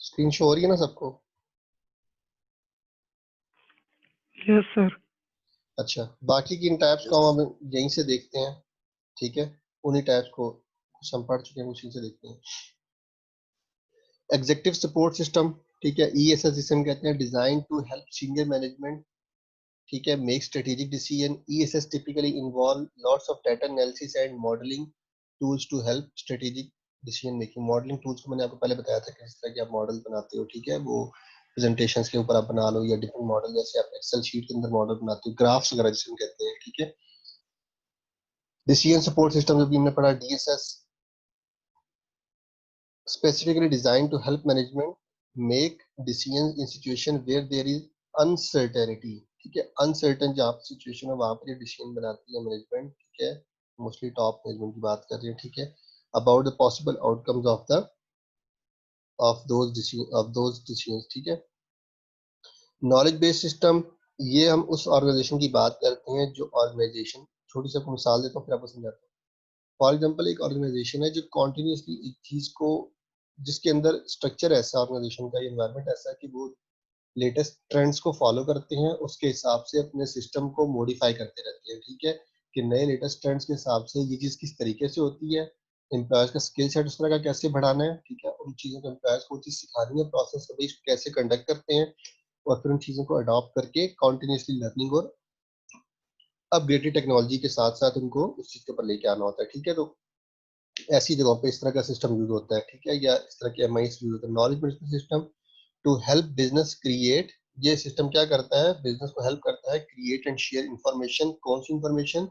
Screen show हो रही है ना सबको? Yes sir. अच्छा, बाकी की इन टाइप्स को हम अब यहीं से देखते हैं। ठीक है, उन्हीं टाइप्स को कुछ हम पढ़ चुके हैं, उसी से देखते हैं। एग्जीक्यूटिव सपोर्ट सिस्टम, ठीक है, ईएसएस जिसे हम कहते हैं, design to help senior management, ठीक है, make strategic decision. ESS typically involve lots of data analysis and modelling tools to help strategic decision making. Modelling tools को मैंने आपको पहले बताया था किस तरह के आप मॉडल बनाते हो, ठीक है, वो प्रेजेंटेशंस के ऊपर आप बना लो या डिफरेंट मॉडल, जैसे आप एक्सेल शीट के अंदर मॉडल बनाते हो, ग्राफ्स वगैरह जिसे हम कहते हैं, ठीक है। डिसीजन सपोर्ट सिस्टम जो भी हमने पढ़ा, DSS, specifically designed to help management make decisions in situation where there is uncertainty, ठीक है। अनसर्टन जहाँ पे सिचुएशन है वहां पर ये डिसीजन बनाती है मैनेजमेंट, ठीक है, मोस्टली टॉप मैनेजमेंट की बात कर रही है, ठीक है, about the possible outcomes of those decisions, ठीक है। नॉलेज बेस्ड सिस्टम, ये हम उस ऑर्गेनाइजेशन की बात करते हैं जो ऑर्गेनाइजेशन, छोटी सी आपको मिसाल देता हूँ फिर आपको समझाता हूँ। फॉर एग्जाम्पल, एक ऑर्गेनाइजेशन है जो कॉन्टिन्यूसली एक चीज को, जिसके अंदर स्ट्रक्चर ऐसा, ऑर्गेनाइजेशन का एनवायरनमेंट ऐसा है कि वो लेटेस्ट ट्रेंड्स को फॉलो करते हैं, उसके हिसाब से अपने सिस्टम को मॉडिफाई करते रहते हैं, ठीक है, कि नए लेटेस्ट ट्रेंड्स के हिसाब से ये चीज़ किस तरीके से होती है, एम्प्लॉयज का स्किल सेट उस तरह का कैसे बढ़ाना है, ठीक है, उन चीज़ों को एम्प्लॉयज को चीज़ सिखानी है, प्रोसेस को कैसे कंडक्ट करते हैं, और फिर उन चीज़ों को अडॉप्ट करके कॉन्टिन्यूसली लर्निंग और अपग्रेडेड टेक्नोलॉजी के साथ साथ उनको उस चीज़ के ऊपर लेके आना होता है, ठीक है। तो ऐसी जगहों पे इस तरह का सिस्टम यूज होता है, ठीक है, या इस तरह के एमआईएस यूज होता है, knowledge management system to help business create. ये सिस्टम क्या करता है, बिजनेस को हेल्प करता है क्रिएट एंड शेयर इंफॉर्मेशन। कौन सी इंफॉर्मेशन?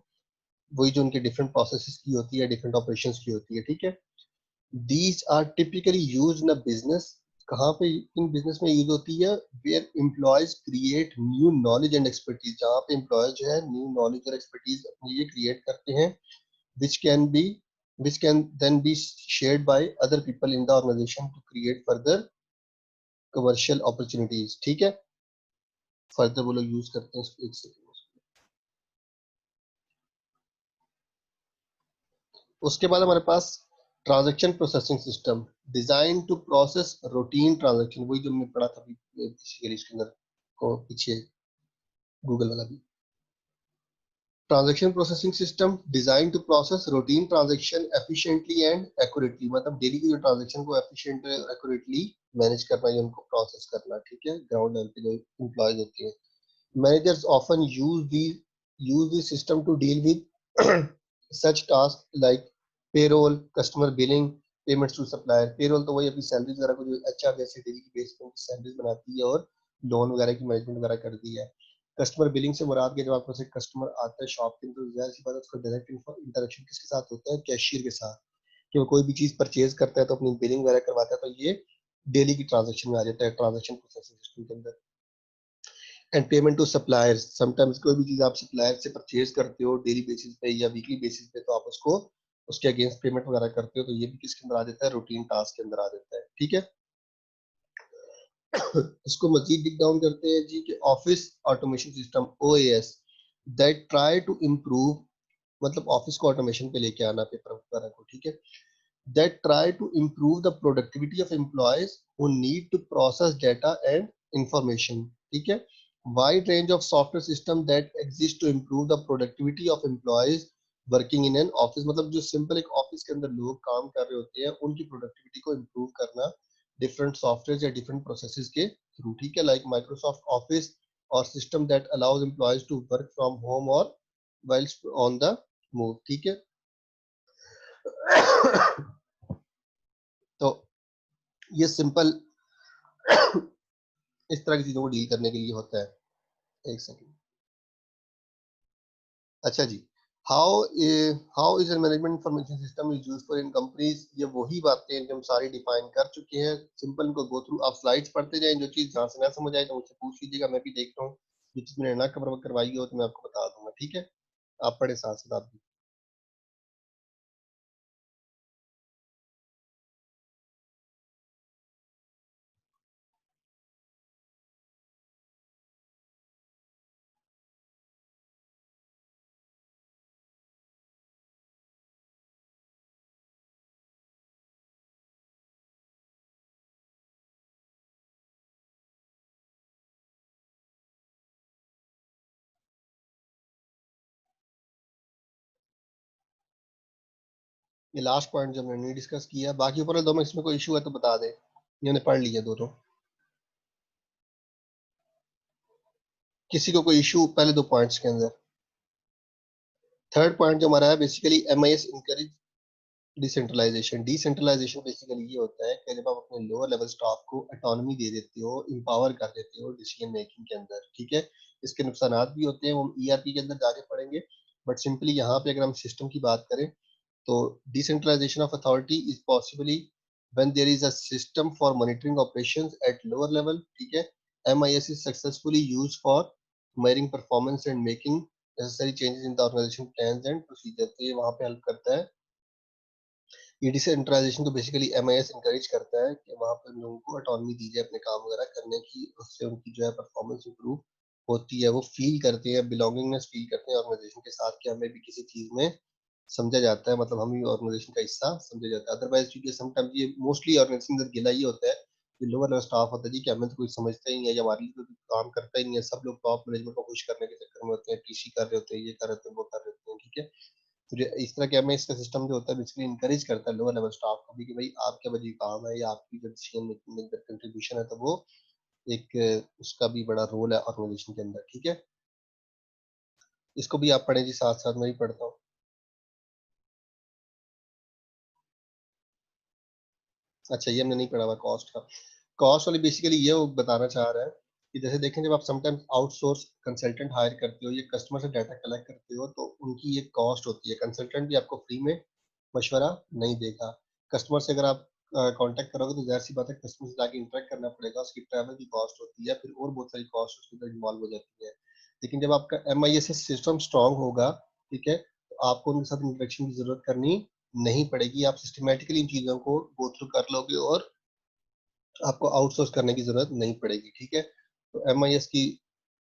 वही जो उनके डिफरेंट प्रोसेसेस की होती है, डिफरेंट ऑपरेशंस की होती है, ठीक है। These are typically use in a business, कहाँ पे इन बिजनेस में यूज होती है, where employees create new knowledge and expertise, जहाँ पे एम्प्लॉयज जो है न्यू नॉलेज और एक्सपर्टीज अपने लिए क्रिएट करते हैं, which can be which can then be shared by other people in the organization to create further commercial opportunities, ठीक है। फर्दर वो लोग यूज करते हैं इसको, एक सेकंड। उसके बाद हमारे पास transaction processing system, design to process routine transaction, वही जो हमने पढ़ा था बेसिकली इसके अंदर को पीछे, गूगल वाला भी। Transaction processing system design to process routine transaction efficiently and accurately, मतलब डेली की जो ट्रांजैक्शन को एफिशिएंट और एक्यूरेटली मैनेज करना या उनको प्रोसेस करना, ठीक है, ग्राउंड लेवल पे जो एम्प्लॉयज होती है। Managers often use this system to deal with such task like payroll, customer billing, payments to supplier. Payroll तो वही अपनी सैलरीज वगैरह को जो एचआर जैसे डेली की बेस पे सैलरीज बनाती है और लोन वगैरह की मैनेजमेंट वगैरह करती है। कस्टमर बिलिंग से मुराद के, जब आपको से कस्टमर आता है शॉप के अंदर, जाहिर सी बात है उसका डायरेक्ट इंटरेक्शन किसके साथ होता है, कैशियर के साथ, कि वो कोई भी चीज परचेज करता है तो अपनी बिलिंग वगैरह करवाता है, तो ये डेली की ट्रांजेक्शन में आ जाता है ट्रांजेक्शन प्रोसेसिंग सिस्टम के अंदर। And payment to suppliers, sometimes कोई भी चीज आप सप्लायर से परचेज करते हो डेली बेसिस पे या वीकली बेसिस पे, तो आप उसको उसके अगेंस्ट पेमेंट वगैरह करते हो, तो ये भी किसके अंदर आ जाता है, रूटीन टास्क के अंदर आ जाता है, ठीक है। इसको मजीद डिक डाउन करते हैं जी, कि office automation system, OAS, that try to improve, मतलब ऑफिस को ऑटोमेशन पे लेके आना, पेपर वगैरह को, ठीक है, that try to improve the productivity of employees who need to process data and information, ठीक है। Wide range of software system that exist to improve the productivity of employees working in an office, मतलब जो simple एक office के अंदर लोग काम कर रहे होते हैं उनकी प्रोडक्टिविटी को इम्प्रूव करना डिफरेंट सॉफ्टवेयर या डिफरेंट प्रोसेसेस के थ्रू, ठीक है, लाइक माइक्रोसॉफ्ट ऑफिस और system that allows employees to work from home और whilst ऑन द मूव, ठीक है। तो ये सिंपल इस तरह की चीजों को डील करने के लिए होता है। एक सेकंड। अच्छा जी, how how is management information system is used for in companies, ये वही बातें हैं जो हम सारी डिफाइन कर चुके हैं, सिंपल इनको गो थ्रू, आप स्लाइड्स पढ़ते जाएं, जो चीज जहां से ना समझ आए तो मुझसे पूछ लीजिएगा, मैं भी देख रहा हूँ, जो चीज मैंने ना कवर करवाई हो तो मैं आपको बता दूंगा, ठीक है। आप पढ़े साथ साथ आप भी। ये लास्ट पॉइंट जो हमने नहीं डिस्कस किया, बाकी ऊपर दो में इसमें कोई इशू है तो बता दे, ये हमने पढ़ लिया दोनों। किसी को कोई इशू पहले दो पॉइंट्स के अंदर? थर्ड पॉइंट जो हमारा है basically MIS encourage decentralisation. Decentralisation basically ये होता है कि जब आप अपने लोअर लेवल स्टाफ को ऑटोनॉमी दे देते हो, इंपावर कर देते हो डिसीजन मेकिंग के अंदर, ठीक है। इसके नुकसानात भी होते हैं, वो हम ईआरपी के अंदर जाके पढ़ेंगे, बट सिंपली यहाँ पे अगर हम सिस्टम की बात करें तो decentralization of authority is possibly when there is a system for monitoring operations at lower level, ठीक है। MIS is successfully used for measuring performance and making necessary changes in the organization plans and procedures। तो ये वहाँ पे help करता है। ये decentralisation को बेसिकली एमआईएस इंकरेज करता है कि वहाँ पर लोगों को ऑटोनॉमी दी जाए अपने काम वगैरह करने की, उससे उनकी जो है परफॉर्मेंस इंप्रूव होती है, वो फील करते हैं, बिलोंगिंगनेस फील करते हैं ऑर्गेनाइजेशन के साथ कि हमें भी किसी चीज में समझा जाता है, मतलब हम ही ऑर्गेनाइजेशन का हिस्सा समझा जाता है। अदरवाइज क्योंकि समटाइम्स ये मोस्टली ऑर्गेनाइजेशन का गिला ये होता है कि लोअर लेवल स्टाफ होता है जी कि हमें तो कोई समझता ही नहीं है, या हमारे लिए तो कोई काम करता ही नहीं है, सब लोग टॉप मैनेजमेंट को खुश करने के चक्कर में होते हैं, टीसी कर रहे होते हैं, ये कर रहे होते हैं, वो कर रहे होते हैं, ठीक है। तो इस तरह के हमें इसका सिस्टम जो होता है बेसिकली इंकरेज करता है लोअर लेवल स्टाफ को भी कि भाई आपके वजह काम है या आपकी जो डिसीजन मेकिंग में कंट्रीब्यूशन है, तो वो एक उसका भी बड़ा रोल है ऑर्गेनाइजेशन के अंदर, ठीक है। इसको भी आप पढ़ें जी, साथ साथ मैं भी पढ़ता हूँ। अच्छा ये हमने नहीं पढ़ा हुआ कॉस्ट का। कॉस्ट वाली बेसिकली ये वो बताना चाह रहा है कि जैसे देखें जब आप समटाइम्स आउटसोर्स कंसल्टेंट हायर करते हो, ये कस्टमर से डाटा कलेक्ट करते हो, तो उनकी एक कॉस्ट होती है। कंसल्टेंट भी आपको फ्री में मशवरा नहीं देगा। कस्टमर से अगर आप कांटेक्ट करोगे तो जाहिर सी बात है कस्टमर से जाके इंटरेक्ट करना पड़ेगा, उसकी ट्रैवल की कॉस्ट होती है, फिर और बहुत सारी कॉस्ट उसके अंदर इन्वॉल्व हो जाती है। लेकिन जब आपका एमआईएस सिस्टम स्ट्रांग होगा, ठीक है, तो आपको उनके साथ इंटरेक्शन की जरूरत करनी नहीं पड़ेगी, आप सिस्टमेटिकली इन चीजों को गो थ्रू कर लोगे और आपको आउटसोर्स करने की जरूरत नहीं पड़ेगी, ठीक है। तो एमआईएस की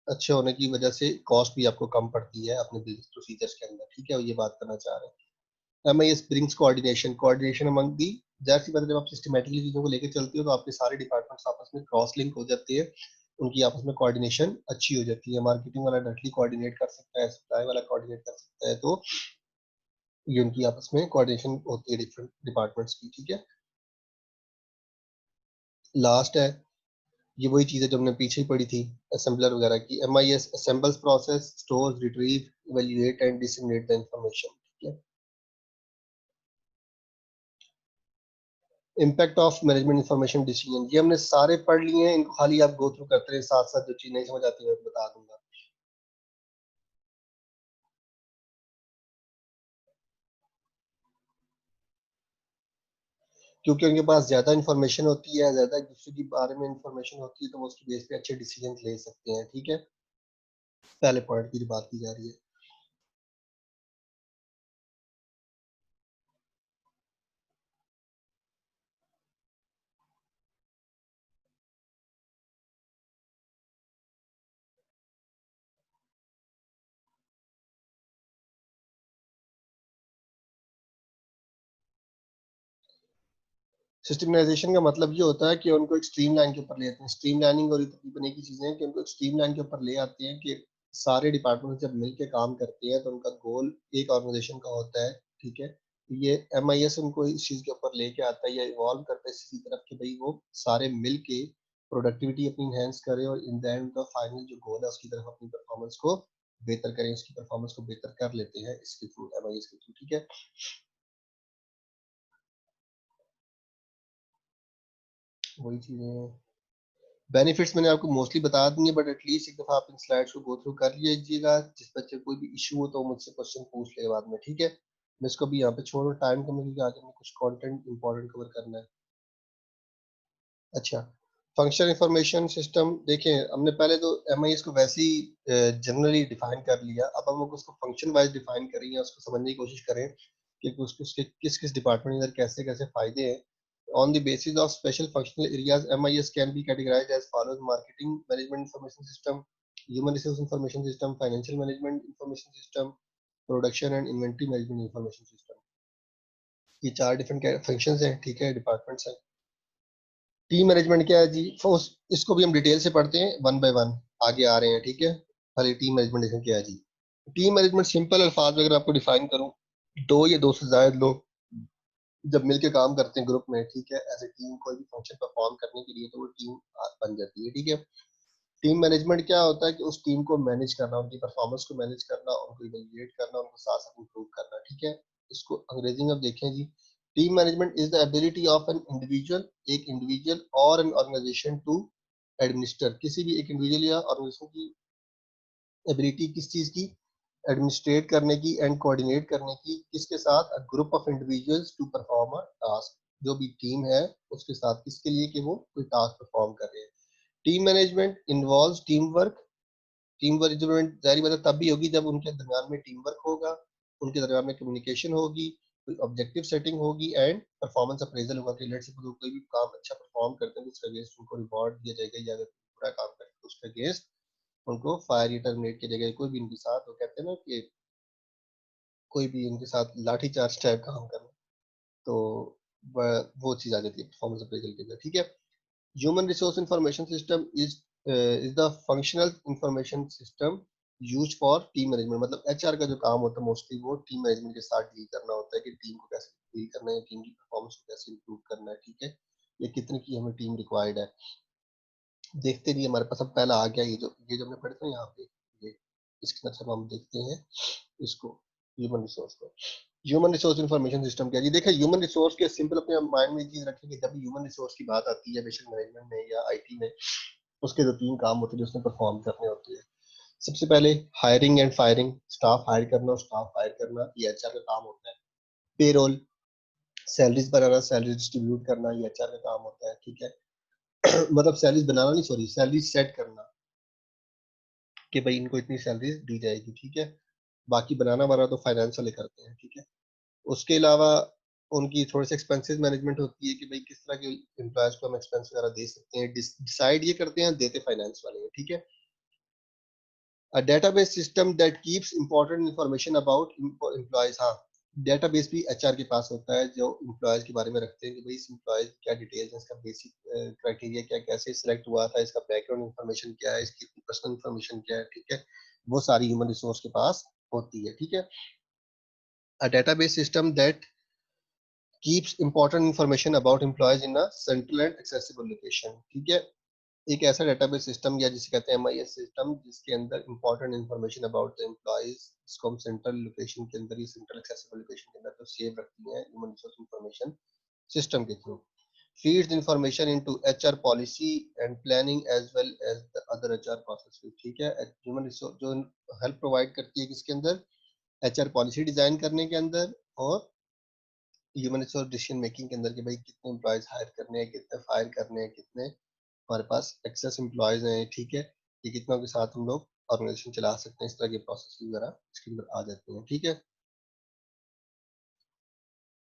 अच्छे होने की वजह से कॉस्ट भी आपको कम पड़ती है अपने बिजनेस प्रोसीजर्स के अंदर, ठीक है, ये बात करना चाह रहे हैं। MIS brings coordination, coordination among the, जाहिर सी बात है जब आप सिस्टमेटिकली चीजों को लेकर चलते हो तो आपके सारे डिपार्टमेंट्स आपस में क्रॉस लिंक हो जाते हैं, उनकी आपस में कोऑर्डिनेशन अच्छी हो जाती है। मार्केटिंग वाला डायरेक्टली कोऑर्डिनेट कर सकता है, सप्लाई वाला कोऑर्डिनेट कर सकता है, तो ये उनकी आपस में कोऑर्डिनेशन होती है डिफरेंट डिपार्टमेंट्स की, ठीक है। लास्ट है, ये वही चीज़ है जो हमने पीछे ही पढ़ी थी असेंबलर वगैरह की। MIS assembles, process, stores, retrieve, evaluate and disseminate the information, ठीक है। Impact of management information decision, ये हमने सारे पढ़ लिए हैं, इनको खाली आप गो थ्रू करते रहे, साथ साथ जो चीज नहीं समझ आती है मैं बता दूंगा। क्योंकि उनके पास ज्यादा इन्फॉर्मेशन होती है, ज्यादा एक दूसरे के बारे में इन्फॉर्मेशन होती है, तो वो उसकी बेस पे अच्छे डिसीजन ले सकते हैं, ठीक है। पहले पॉइंट की जो बात की जा रही है। सिस्टमाइजेशन का मतलब ये होता है कि उनको एक स्ट्रीम लाइन के ऊपर ले आते हैं। स्ट्रीम लाइनिंग और तकरीबन एक ही चीजें हैं कि उनको एक स्ट्रीम लाइन के ऊपर ले आते हैं कि सारे डिपार्टमेंट जब मिलके काम करते हैं तो उनका गोल एक ऑर्गेनाइजेशन का होता है, ठीक है। ये एमआईएस उनको इस चीज के ऊपर लेके आता है या इवॉल्व करता है इसी तरफ कि भाई वो सारे मिलके प्रोडक्टिविटी अपनी इनहेंस करें और इन द एंड का फाइनल जो गोल है उसकी तरफ अपनी परफॉर्मेंस को बेहतर करें, उसकी परफॉर्मेंस को बेहतर कर लेते हैं इसके थ्रू, एमआईएस के थ्रू, ठीक है। वही चीजें, बेनिफिट्स मैंने आपको मोस्टली बता दी है, बट एटलीस्ट एक दफा आप इन स्लाइड्स को गो थ्रू कर लीजिएगा। जिस बच्चे को कोई भी इशू हो तो मुझसे क्वेश्चन पूछ ले बाद में, ठीक है। मैं इसको भी यहाँ पे छोड़ो, टाइम कम है क्योंकि आगे हमें कुछ कंटेंट इंपॉर्टेंट कवर करना है। अच्छा, फंक्शनल इंफॉर्मेशन सिस्टम देखें, हमने पहले तो एमआईएस को वैसे ही जनरली डिफाइन कर लिया, अब हम लोग उसको फंक्शन वाइज डिफाइन करेंगे, उसको समझने की कोशिश करें कि उसके किस किस डिपार्टमेंट के अंदर कैसे कैसे फायदे हैं। On the basis of special functional areas, MIS can be categorized as follows: marketing management information system, human resource information system, financial management information system, production and inventory management information system। ये चार different functions हैं, ठीक है, departments हैं। Team management क्या है जी, इसको भी हम डिटेल से पढ़ते हैं वन बाय वन, आगे आ रहे हैं, ठीक है। पहले टीम मैनेजमेंट क्या है जी। टीम मैनेजमेंट सिंपल अल्फाज में अगर आपको डिफाइन करूं, दो या दो से ज्यादा लोग जब मिलके काम करते हैं ग्रुप में, ठीक है, एज ए टीम कोई भी फंक्शन परफॉर्म करने के लिए, तो वो टीम बन जाती है, ठीक है। टीम मैनेजमेंट क्या होता है कि उस टीम को मैनेज करना, उनकी परफॉर्मेंस को मैनेज करना, उनको इवैल्यूएट करना, उनको साथ साथ इंप्रूव करना, ठीक है। इसको अंग्रेजी में देखें जी, team management is the ability of an individual, एक इंडिविजुअल और एन ऑर्गेनाइजेशन टू एडमिनिस्टर, किसी भी एक इंडिविजुअल या ऑर्गेनाइजेशन की एबिलिटी किस चीज की, एडमिनिस्ट्रेट करने की एंड कोऑर्डिनेट करने की, किसके साथ, a group of individuals to perform a task, जो भी टीम है उसके साथ, किसके लिए कि वो कोई टास्क परफॉर्म कर रहे हैं। Team management involves team work, team management जारी मतलब तब भी होगी जब उनके दरमियान में टीम वर्क होगा, उनके दरमियान में कम्युनिकेशन होगी, कोई ऑब्जेक्टिव सेटिंग होगी एंड परफॉर्मेंस अप्रेजल होगा कि लेट्स सपोज कोई भी काम अच्छा परफॉर्म करते हैं तो उसके अगेंस्ट उनको रिवॉर्ड दिया जाएगा, या अगर बुरा काम करते हैं तो उसके अगेंस्ट उनको फायर या टर्मिनेट किया जाएगा। कोई भी इनके साथ वो कहते हैं ना कि कोई भी इनके साथ लाठी चार्ज टाइप काम करना, तो वो चीज आ जाती है परफॉर्मेंस अप्रेजल के अंदर, ठीक है। Human resource information system is the functional information system use for team management, मतलब एचआर का जो काम होता है मोस्टली वो टीम मैनेजमेंट के साथ डील करना होता है कि टीम को कैसे डील करना है, टीम की परफॉर्मेंस को कैसे इंप्रूव करना है, ठीक है, ये कितने की हमें टीम रिक्वायर्ड है। देखते नहीं हमारे पास अब पहला आ गया, ये जो हमने पढ़े थे यहाँ पे, ये इसके अंदर हम देखते हैं इसको, ह्यूमन रिसोर्स को। ह्यूमन रिसोर्स इंफॉर्मेशन सिस्टम क्या है जी, देखिए ह्यूमन रिसोर्स के सिंपल अपने माइंड में चीज रखें कि जब ह्यूमन रिसोर्स की बात आती है बेशक मैनेजमेंट में या आईटी में, उसके जो तीन काम होते हैं जो उसने परफॉर्म करने होते हैं। सबसे पहले hiring and firing, staff hire करना और स्टाफ फायर करना, ये एचआर का काम होता है। पेरोल, सैलरीज बनाना, सैलरी डिस्ट्रीब्यूट करना, ये एचआर का काम होता है, ठीक है। मतलब सैलरीज बनाना नहीं, सॉरी, सैलरी सेट करना कि भाई इनको इतनी सैलरी दी जाएगी, ठीक है। बाकी बनाना वाला तो फाइनेंस वाले करते हैं, ठीक है। उसके अलावा उनकी थोड़ी सी एक्सपेंसेस मैनेजमेंट होती है कि भाई किस तरह के एम्प्लॉयज को हम एक्सपेंस वगैरह दे सकते हैं, डिसाइड ये करते हैं, देते फाइनेंस वाले हैं, ठीक है। A database system that keeps important information about employees, हाँ, डेटाबेस भी एचआर के पास होता है जो एम्प्लॉयज के बारे में रखते हैं कि भाई इस एम्प्लॉय क्या डिटेल्स है, इसका बेसिक क्राइटेरिया क्या, कैसे सिलेक्ट हुआ था, इसका बैकग्राउंड इन्फॉर्मेशन क्या है, इसकी पर्सनल इन्फॉर्मेशन क्या है, ठीक है, वो सारी ह्यूमन रिसोर्स के पास होती है, ठीक है। A database system that keeps important information about employees in a central and accessible location, ठीक है। एक ऐसा डेटाबेस सिस्टम या जिसे कहते हैं एमआईएस सिस्टम जिसके अंदर important information about the employees, जिसको हम सेंट्रल लोकेशन के अंदर, ये सेंट्रल एक्सेसिबल लोकेशन के अंदर तो सेव रखती हैं ह्यूमन रिसोर्स इंफॉर्मेशन सिस्टम के through, feeds information into HR policy and planning as well as the other HR processes, ठीक है। ह्यूमन रिसोर्स जो हेल्प प्रोवाइड करती है किसके अंदर, एचआर पॉलिसी डिजाइन करने के अंदर और ह्यूमन रिसोर्स डिसीजन मेकिंग के अंदर कि भाई कितने एम्प्लॉयज हायर करने हैं, कितने फायर करने हैं, कितने हमारे पास एक्सेस एम्प्लॉयज हैं, ठीक है, ये कितनों के साथ हम लोग ऑर्गेनाइजेशन चला सकते हैं, इस तरह के प्रोसेस वगैरह इसके अंदर आ जाते हैं, ठीक है।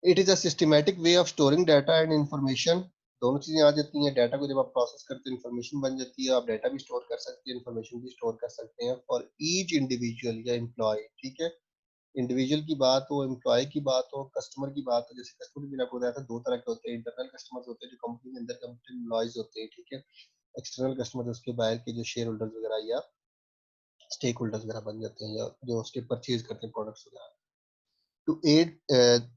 It is a systematic way of storing data and information, दोनों चीजें आ जाती हैं। डाटा को जब आप प्रोसेस करते हैं इंफॉर्मेशन बन जाती है, आप डाटा भी स्टोर कर सकते हैं, इंफॉर्मेशन भी स्टोर कर सकते हैं फॉर ईच इंडिविजुअल या एम्प्लॉय, ठीक है। इंडिविजुअल की बात हो, एम्प्लॉय की बात हो, कस्टमर की बात हो, जैसे कस्टमर भी आपको बताया था दो तरह के होते हैं, इंटरनल कस्टमर्स होते हैं जो कंपनी के अंदर एम्प्लॉयज होते हैं, ठीक है। एक्सटर्नल कस्टमर उसके बाहर के जो शेयर होल्डर्स वगैरह या स्टेक होल्डर्स वगैरह बन जाते हैं या जो उसके परचेज करते हैं प्रोडक्ट्स वगैरह। To aid,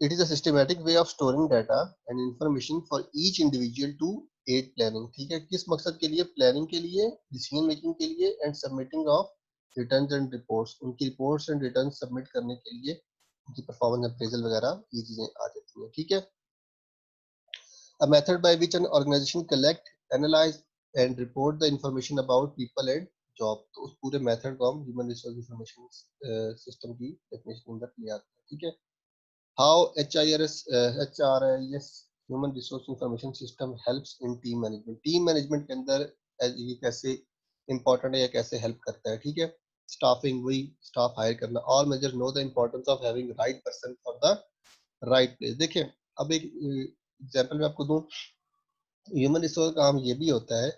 it is a systematic way of storing data and information for each individual to aid planning, ठीक है, किस मकसद के लिए, प्लानिंग के लिए, डिसीजन मेकिंग के लिए and submitting of returns and reports, उनकी रिपोर्ट्स एंड रिटर्न सबमिट करने के लिए, उनकी परफॉर्मेंस अप्रेजल वगैरह ये चीजें आ जाती हैं, ठीक है। A method by which an organization collect, analyze and report the information about people and job, तो उस पूरे मेथड को हम ह्यूमन रिसोर्स इंफॉर्मेशन सिस्टम की डेफिनेशन के अंदर ले आते हैं, ठीक है। How H R S human resource information system helps in team management, team management के अंदर ये कैसे इंपॉर्टेंट है या कैसे हेल्प करता है, ठीक है। स्टाफिंग, वही स्टाफ हायर करना, all major know the importance of having right person for the right place. देखिए अब एक एग्जांपल मैं आपको दूं, ह्यूमन रिसोर्स काम ये भी होता है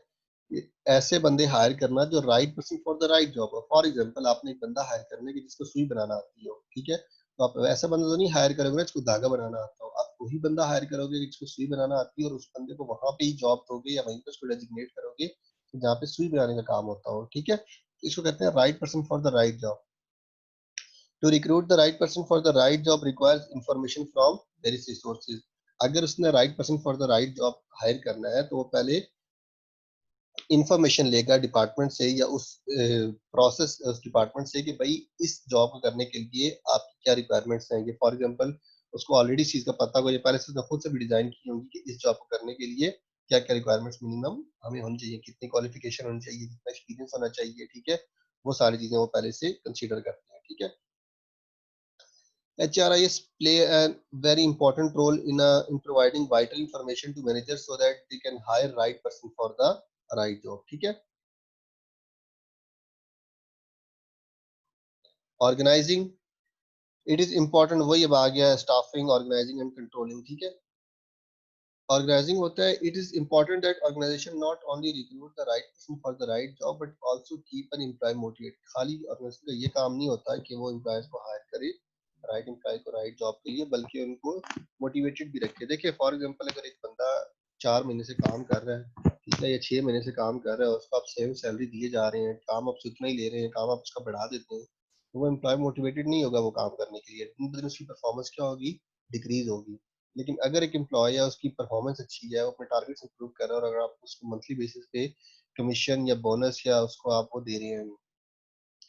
कि ऐसे बंदे हायर करना जो right person for the right job हो। फॉर एग्जांपल आपने एक बंदा हायर करना है कि जिसको सुई बनाना आती हो, ठीक है, तो आप ऐसा बंदा तो नहीं हायर करोगे ना जिसको धागा बनाना आता हो, आप वही बंदा हायर करोगे कि जिसको सुई बनाना आती है और उस बंदे को वहां पे ही जॉब दोगे या वहीं पर उसको डेजिग्नेट करोगे जहाँ पे सुई बनाने का काम होता हो, ठीक है। इसको कहते हैं right person for the right job. To recruit the right person for the right job requires information from various resources, अगर उसने right person for the right job hire करना है तो वो पहले इंफॉर्मेशन लेगा डिपार्टमेंट से या उस प्रोसेस उस डिपार्टमेंट से कि भाई इस जॉब को करने के लिए आपकी क्या रिक्वायरमेंट्स हैं। ये फॉर एग्जांपल उसको ऑलरेडी इस चीज़ का पता होगा, ये पहले से उसने खुद से भी डिजाइन की होगी कि इस जॉब को करने के लिए क्या क्या रिक्वायरमेंट्स मिनिमम हमें होनी चाहिए, कितनी क्वालिफिकेशन होनी चाहिए, कितना एक्सपीरियंस होना चाहिए, ठीक है। वो सारी चीजें वो पहले से कंसीडर करते हैं, ठीक है। HRIS play a very important role in providing vital information to managers so that they can hire right person for the right job, ठीक है। ऑर्गेनाइजिंग, इट इज इंपॉर्टेंट, वही अब आ गया है स्टाफिंग, ऑर्गेनाइजिंग एंड कंट्रोलिंग, ठीक है। Organising होता है, it is important that organisation not only recruit the right person for the right job but also keep an employee motivate. खाली ऑर्गेनाइजेशन का ये काम नहीं होता है कि वो एम्प्लॉयज को हायर करे राइट एम्प्लॉय को राइट जॉब के लिए, बल्कि उनको मोटिवेटेड भी रखे। देखिए फॉर एग्जांपल अगर एक बंदा 4 महीने से काम कर रहा है, ठीक है, या 6 महीने से काम कर रहा है, उसको आप सेम सैलरी दिए जा रहे हैं, काम आप उतना ही ले रहे हैं, काम आप उसका बढ़ा देते हैं, तो वो एम्प्लॉय मोटिवेटेड नहीं होगा वो काम करने के लिए, दिन ब दिन उसकी परफॉर्मेंस क्या होगी, डिक्रीज होगी। लेकिन अगर एक एम्प्लॉय है उसकी परफॉर्मेंस अच्छी है, वो अपने टारगेट्स इंप्रूव कर रहा है, और अगर आप उसको मंथली बेसिस पे कमीशन या बोनस या उसको आप वो दे रहे हैं,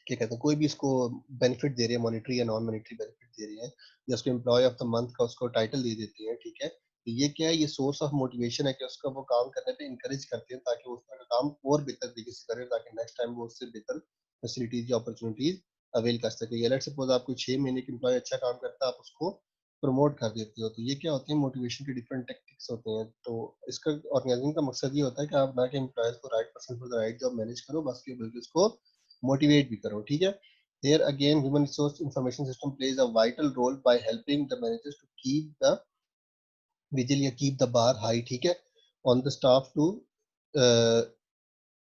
क्या कहते हैं, कोई भी इसको बेनिफिट दे रहे हैं, मॉनेटरी या नॉन मॉनेटरी बेनिफिट दे रहे हैं, या उसको एम्प्लॉय ऑफ द मंथ का उसको टाइटल दे देते हैं, ठीक है, तो ये क्या है, ये सोर्स ऑफ मोटिवेशन है कि उसका वो काम करने पे इंकरेज करते हैं ताकि वो उसका काम और बेहतर तरीके से करे, ताकि नेक्स्ट टाइम वो उससे बेहतर फैसिलिटीज या अपॉर्चुनिटीज अवेल कर सके। या लेट सपोज आपको 6 महीने के एम्प्लॉय अच्छा काम करता है, आप उसको प्रमोट कर देते हो, तो ये क्या होते हैं, मोटिवेशन के डिफरेंट टेक्टिक्स होते हैं। तो इसका ऑर्गेनाइजिंग का मकसद ये होता है कि आप ना कि एम्प्लॉयज को right person for the right job manage करो बस के, बल्कि उसको मोटिवेट भी करो, ठीक है। Here again, human resource information system plays a vital role by helping the managers to keep the vigil या keep the bar high, ठीक है, on the staff to uh,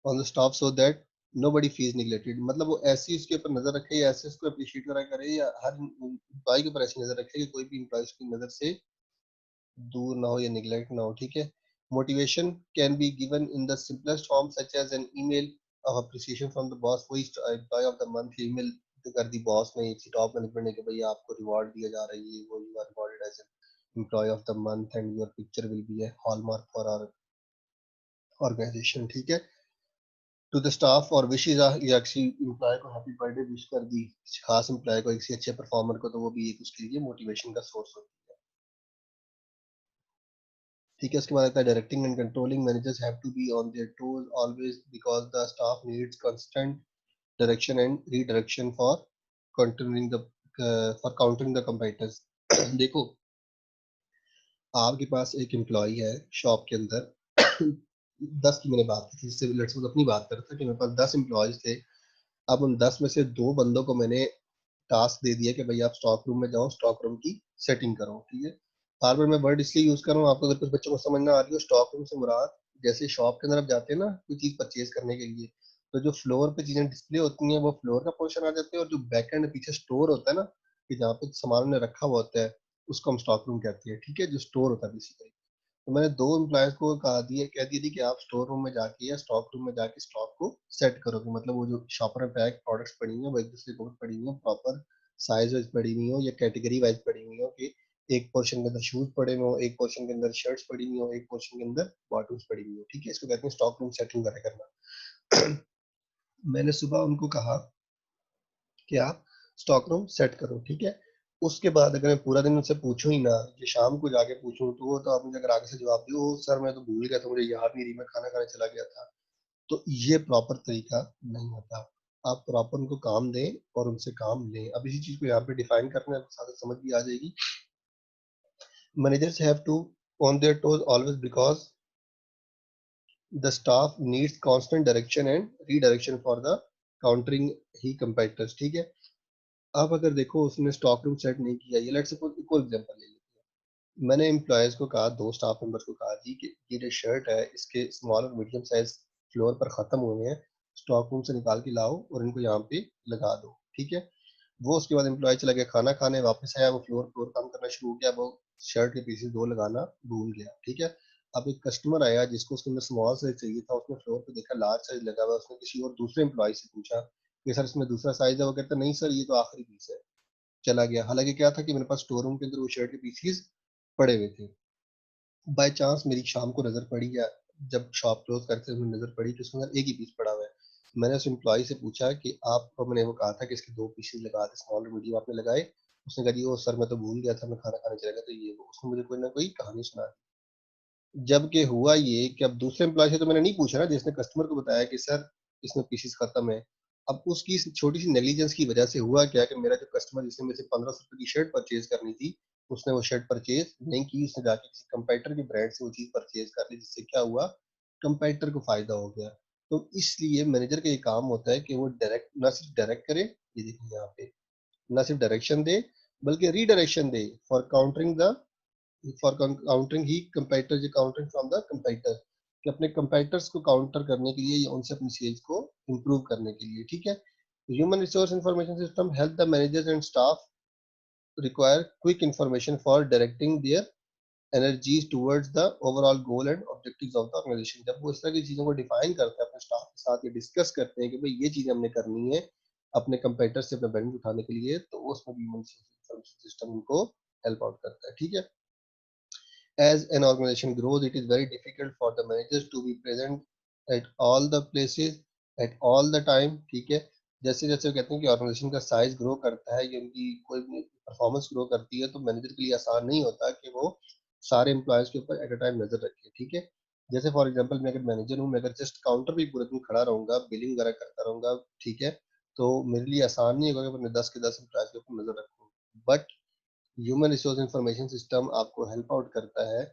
on the staff so that nobody feels neglected। मतलब वो ऐसी उसके ऊपर नजर रखे या ऐसे उसको अप्रिशिएट करा करे, या हर एम्प्लॉय के ऊपर ऐसी नजर रखे कि कोई भी एम्प्लॉय की नजर से दूर ना हो या निगलेक्ट ना हो, ठीक है। Motivation can be given in the simplest form such as an email of appreciation from the boss. वही employee of the month email कर दी बॉस ने, एक टॉप मैनेजमेंट ने, कि भाई आपको रिवॉर्ड दिया जा रहा है, ये वो, you are rewarded as an employee of the month and your picture will be a hallmark for our organisation, ठीक है। टू द स्टाफ और विशेज, या किसी एम्प्लॉय को हैप्पी बर्थडे विश कर दी, खास एम्प्लॉय को, किसी अच्छे परफॉर्मर को, तो वो भी एक उसके लिए मोटिवेशन का सोर्स होती है, ठीक है। उसके बाद आता है directing and controlling. Managers have to be on their toes always because the staff needs constant direction and redirection for countering the competitors. देखो आपके पास एक एम्प्लॉय है शॉप के अंदर, 10 की मैंने बात की थी, जिससे लेट्स सपोज अपनी बात करता कि मेरे पास 10 एम्प्लॉयज थे। अब उन 10 में से 2 बंदों को मैंने टास्क दे दिया कि भाई आप स्टॉक रूम में जाओ, स्टॉक रूम की सेटिंग करो, ठीक है। बार बार मैं वर्ड इसलिए यूज कर रहा हूँ, आपको अगर कुछ बच्चों को समझ ना आ रही हो, स्टॉक रूम से मुराद जैसे शॉप के अंदर आप जाते हैं ना कोई चीज परचेज करने के लिए, तो जो फ्लोर पे चीजें डिस्प्ले होती हैं वो फ्लोर का पोर्शन आ जाते हैं, और जो बैक एंड पीछे स्टोर होता है ना, कि जहाँ पे सामान ने रखा हुआ होता है, उसको हम स्टॉक रूम कहते हैं, ठीक है, जो स्टोर होता है बेसिकली। तो मैंने 2 एम्प्लॉयज को कह दिया थी कि आप स्टोर रूम में जाके या स्टॉक रूम में जाके स्टॉक को सेट करोगे, मतलब वो जो शॉपर में पैक प्रोडक्ट्स पड़ी हुई हैं वो एक दूसरे के ऊपर पड़ी हुई हैं, प्रॉपर साइज वाइज पड़ी हुई हो या कैटेगरी वाइज पड़ी हुई हो, कि एक पोर्शन के अंदर शूज पड़े हुए हो, एक पोर्शन के अंदर शर्ट्स पड़ी हुई हो, एक पोर्शन के अंदर बॉटम्स पड़ी हुई हो, ठीक है। इसको कहते हैं स्टॉक रूम सेटिंग करा करना। मैंने सुबह उनको कहा कि आप स्टॉक रूम सेट करो, ठीक है। उसके बाद अगर मैं पूरा दिन उनसे पूछूं ही ना, कि शाम को जाके पूछूं, तो वो तो आप मुझे अगर आगे से जवाब दो सर मैं तो भूल गया था, मुझे याद नहीं रही, मैं खाना खाने चला गया था, तो ये प्रॉपर तरीका नहीं होता। आप प्रॉपर उनको काम दें और उनसे काम लें। अब इसी चीज को यहाँ पे डिफाइन करना है, साथ समझ भी आ जाएगी। Managers have to on their toes always because the staff needs constant direction and redirection for the countering ही कंपेटिटर्स, ठीक है। अब अगर देखो उसने स्टॉक रूम सेट नहीं किया, ये लेट्स सपोज एक और एग्जांपल ले लेते हैं। मैंने एम्प्लॉयज को कहा, 2 स्टाफ मेंबर्स को कहा जी कि ये जो शर्ट है इसके स्मॉल और मीडियम साइज फ्लोर पर खत्म हुए हैं, स्टॉक रूम से निकाल के लाओ और इनको यहाँ पे लगा दो, ठीक है। वो उसके बाद एम्प्लॉय चला गया खाना खाने, वापस आया, वो फ्लोर फ्लोर काम करना शुरू हो गया, वो शर्ट के पीसेस 2 लगाना भूल गया, ठीक है। अब एक कस्टमर आया जिसको उसके अंदर स्मॉल साइज चाहिए था, उसने फ्लोर पे देखा लार्ज साइज लगा हुआ, उसने किसी और दूसरे एम्प्लॉय से पूछा कि सर इसमें दूसरा साइज है, वो कहता नहीं सर ये तो आखिरी पीस है, चला गया। हालांकि क्या था कि मेरे पास स्टोर रूम के अंदर वो शर्ट के पीसीज पड़े हुए थे। बाय चांस मेरी शाम को नज़र पड़ी या जब शॉप क्लोज करते हुए नज़र पड़ी कि उसके अंदर एक ही पीस पड़ा हुआ है। मैंने उस एम्प्लॉय से पूछा कि आपको, मैंने वो कहा था कि इसके 2 पीसेस लगा दें, स्मॉल और मीडियम आपने लगाए? उसने कहा जी ओ सर मैं तो भूल गया था, मैं खाना खाने चला गया, तो ये वो। उसने मुझे कोई ना कोई कहानी सुना दी। जबकि हुआ ये कि अब दूसरे एम्प्लॉय से तो मैंने नहीं पूछा ना, जिसने कस्टमर को बताया कि सर इसमें पीसेस खत्म है। अब उसकी इस छोटी-सी नेग्लिजेंस की वजह से हुआ क्या कि मेरा जो कस्टमर जिसने मुझसे ₹1500 की शर्ट परचेज़ करनी थी, उसने वो शर्ट परचेज़ नहीं की, उसने जाके किसी कंपेटिटर के ब्रांड से वो चीज़ परचेज़ कर ली, जिससे क्या हुआ, कंपेटिटर को फ़ायदा हो गया। तो इसलिए मैनेजर का ये काम होता है कि वो डायरेक्ट ना सिर्फ डायरेक्ट करे, ये देखिए यहाँ पे, ना सिर्फ डायरेक्शन दे, बल्कि redirection they for countering the for countering he competitor countering from the competitor, कि अपने कंपेटिटर्स को काउंटर करने के लिए या उनसे अपनी सेल्स को इंप्रूव करने के लिए, ठीक है। Human resource information system help the managers and staff require quick information for directing their energies towards the overall goal and objectives of the organization। जब वो इस तरह की चीजों को डिफाइन करते हैं अपने स्टाफ के साथ, ये डिस्कस करते हैं कि भाई ये चीजें हमने करनी है अपने कंपेटिटर से अपना बेनिफिट उठाने के लिए, तो उसमें भी ह्यूमन इंफॉर्मेशन सिस्टम उनको हेल्प आउट करता है, ठीक है। As an organization grows, it is very difficult for the managers to be present at all the places at all the time, ठीक है। जैसे जैसे वो कहते हैं कि ऑर्गेनाइजेशन का साइज ग्रो करता है या उनकी कोई भी परफॉर्मेंस ग्रो करती है, तो मैनेजर के लिए आसान नहीं होता कि वो सारे एम्प्लॉयज के ऊपर एट अ टाइम नजर रखे, ठीक है। जैसे फॉर एग्जांपल मैं अगर मैनेजर हूँ, मैं अगर जस्ट काउंटर पे पूरे दिन खड़ा रहूंगा, बिलिंग वगैरह करता रहूंगा, ठीक है, तो मेरे लिए आसान नहीं होगा कि मैं 10 के 10 एम्प्लॉयज के ऊपर नजर रखूँ। But human resource information system आपको हेल्प आउट करता है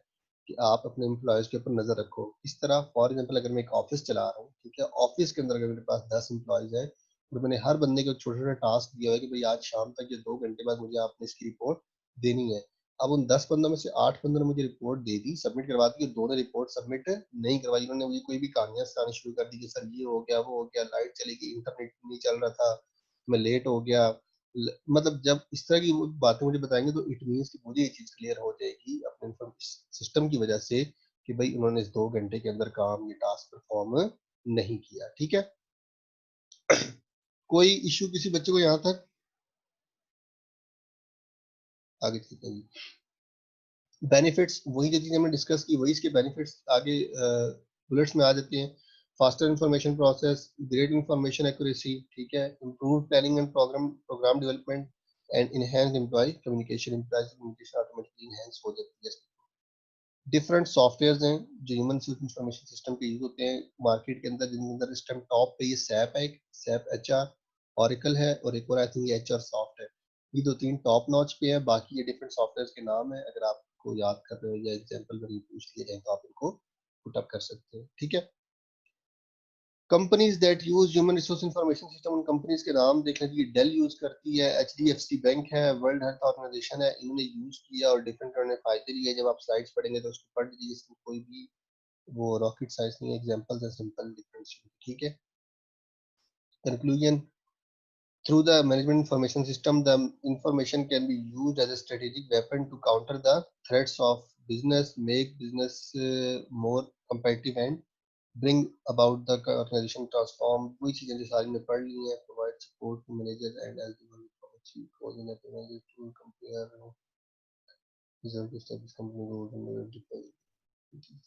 कि आप अपने एम्प्लॉयज के ऊपर नजर रखो। इस तरह फॉर एग्जांपल अगर मैं एक ऑफिस चला रहा हूँ, ठीक है, ऑफिस के अंदर अगर मेरे पास 10 एम्प्लॉयज हैं और मैंने हर बंदे को छोटा छोटा टास्क दिया है कि भाई आज शाम तक या 2 घंटे बाद मुझे आपने इसकी रिपोर्ट देनी है। अब उन 10 बंदों में से 8 बंदों ने मुझे रिपोर्ट दे दी, सबमिट करवा दी, और 2 ने रिपोर्ट सबमिट नहीं करवाई। उन्होंने मुझे कोई भी कहानियां सुनानी शुरू कर दी कि सर ये हो गया, वो हो गया, लाइट चली गई, इंटरनेट नहीं चल रहा था, मैं लेट हो गया। मतलब जब इस तरह की वो बातें मुझे बताएंगे तो इट मीन्स कि मुझे ये चीज क्लियर हो जाएगी अपने सिस्टम की वजह से कि भाई उन्होंने इस 2 घंटे के अंदर काम ये टास्क परफॉर्म नहीं किया, ठीक है। कोई इश्यू किसी बच्चे को यहाँ तक आगे चलते हैं। बेनिफिट्स वही जो चीजें हमने डिस्कस की वही इसके बेनिफिट्स आगे बुलेट्स में आ जाते हैं। Faster information process, great information accuracy, ठीक है, improve planning and program development and enhance employee communication, employee communication automatically enhance हो जाती है। डिफरेंट सॉफ्टवेयर्स हैं जो ह्यूमन इंफॉर्मेशन सिस्टम के यूज होते हैं मार्केट के अंदर, जिनके अंदर इस टाइम टॉप पे ये सैप है, एक सैप एचआर, ओरेकल है, और एक और आई थिंक एचआर सॉफ्ट है। ये 2-3 टॉप नॉच पे है, बाकी ये डिफरेंट सॉफ्टवेयर्स के नाम है, अगर आपको याद कर रहे हो या एग्जांपल में पूछ लिया जाए तो आप इनको पुट अप कर सकते हैं, ठीक है। Companies that use human resource information system, उन कंपनीज के नाम देख लीजिए। डेल यूज करती है, एचडीएफसी बैंक है, वर्ल्ड हेल्थ ऑर्गेनाइजेशन है, इन्होंने यूज किया और डिफरेंट उन्होंने फायदे लिए। जब आप स्लाइड्स पढ़ेंगे तो उसको पढ़ लीजिए, इसमें कोई भी वो रॉकेट साइंस नहीं है, एग्जांपल्स है सिंपल डिफरेंस, ठीक है। Conclusion, through the management information system, the information can be used as a strategic weapon to counter the threats of business, make business more competitive and bring about the organization transform। वही चीजें जो सारी ने पढ़ ली हैं। provide support to manager and eligible from achieve goals in a manager to compare result to establish company goals and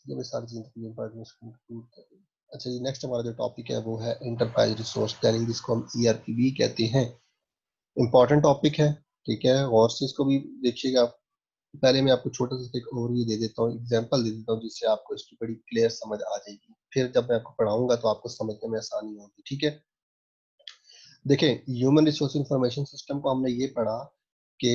ये मैं सारी चीजें अपने पार्ट में कंक्लूड कर रही हूँ। अच्छा, ये नेक्स्ट हमारा जो टॉपिक है वो है एंटरप्राइज रिसोर्स प्लानिंग, जिसको हम ईआरपी भी कहते हैं। इंपॉर्टेंट टॉपिक है, ठीक है, और से इसको भी देखिएगा। पहले मैं आपको छोटा सा एक ओवरव्यू दे देता हूँ, एग्जांपल दे देता हूँ, जिससे आपको इसकी बड़ी क्लियर समझ आ जाएगी। फिर जब मैं आपको पढ़ाऊंगा तो आपको समझने में आसानी होगी, ठीक है। देखें, ह्यूमन रिसोर्स इंफॉर्मेशन सिस्टम को हमने ये पढ़ा कि